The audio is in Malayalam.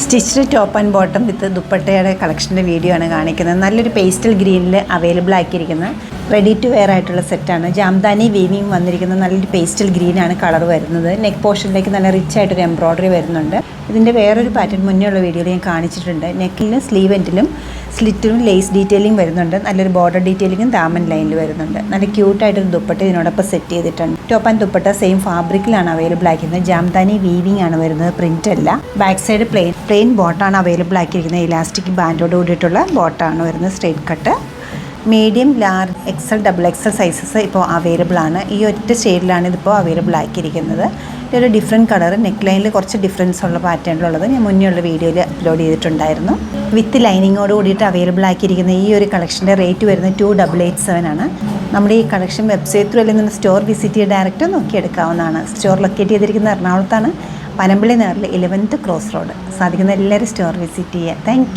Stitched top and bottom with ദുപ്പട്ടയുടെ കളക്ഷൻ്റെ വീഡിയോ ആണ് കാണിക്കുന്നത്. നല്ലൊരു പേസ്റ്റൽ ഗ്രീനിൽ അവൈലബിൾ ആക്കിയിരിക്കുന്ന റെഡി ടു വെയർ ആയിട്ടുള്ള സെറ്റാണ്. ജാംദാനി വീവിങ് വന്നിരിക്കുന്ന നല്ലൊരു പേസ്റ്റൽ ഗ്രീനാണ് കളർ വരുന്നത്. നെക്ക് പോർഷനിലേക്ക് നല്ല റിച്ച് ആയിട്ടൊരു എംബ്രോയ്ഡറി വരുന്നുണ്ട്. ഇതിൻ്റെ വേറൊരു പാറ്റേൺ മുന്നേ ഉള്ള വീഡിയോയിൽ ഞാൻ കാണിച്ചിട്ടുണ്ട്. നെക്കിലും സ്ലീവ് എൻഡിലും സ്ലിറ്റിലും ലേസ് ഡീറ്റെയിലിംഗ് വരുന്നുണ്ട്. നല്ലൊരു ബോർഡർ ഡീറ്റെയിലിംഗും ദാമൻ ലൈനിൽ വരുന്നുണ്ട്. നല്ല ക്യൂട്ടായിട്ടൊരു ദുപ്പട്ട ഇതിനോടൊപ്പം സെറ്റ് ചെയ്തിട്ടുണ്ട്. ടോപ്പ് ആൻഡ് ദുപ്പട്ട സെയിം ഫാബ്രിക്കിലാണ് അവൈലബിൾ ആക്കിയിരുന്നത്. ജാംദാനി വീവിംഗ് ആണ് വരുന്നത്, പ്രിൻ്റ് അല്ല. ബാക്ക് സൈഡ് പ്ലെയിൻ ബോട്ടാണ് അവൈലബിൾ ആക്കിയിരിക്കുന്നത്. ഇലാസ്റ്റിക് ബാൻഡോട് കൂടിയിട്ടുള്ള ബോട്ടാണ് വരുന്നത്, straight cut. Medium, large, XL, double XL sizes ഇപ്പോൾ അവൈലബിൾ ആണ്. ഈ ഒറ്റ ഷെയ്ഡിലാണ് ഇതിപ്പോൾ അവൈലബിൾ ആക്കിയിരിക്കുന്നത്. ഇതൊരു ഡിഫറെൻറ്റ് കളർ, നെക്ക് ലൈനിൽ കുറച്ച് ഡിഫറൻസ് ഉള്ള പാറ്റേണിലുള്ളത് ഞാൻ മുന്നേ ഉള്ള വീഡിയോയിൽ അപ്ലോഡ് ചെയ്തിട്ടുണ്ടായിരുന്നു. വിത്ത് ലൈനിങ്ങോട് കൂടിയിട്ട് അവൈലബിൾ ആക്കിയിരിക്കുന്ന ഈ ഒരു കളക്ഷൻ്റെ റേറ്റ് വരുന്നത് 2887 ആണ്. നമ്മുടെ ഈ കളക്ഷൻ വെബ്സൈറ്റ് ത്രൂ അല്ലെങ്കിൽ സ്റ്റോർ വിസിറ്റ് ചെയ്ത് ഡയറക്റ്റ് നോക്കിയെടുക്കാവുന്നതാണ്. സ്റ്റോർ ലൊക്കേറ്റ് ചെയ്തിരിക്കുന്ന എറണാകുളത്താണ്, പനമ്പള്ളി നേറിൽ 11th ക്രോസ് റോഡ്. സാധിക്കുന്ന എല്ലാവരും സ്റ്റോർ വിസിറ്റ് ചെയ്യുക. താങ്ക്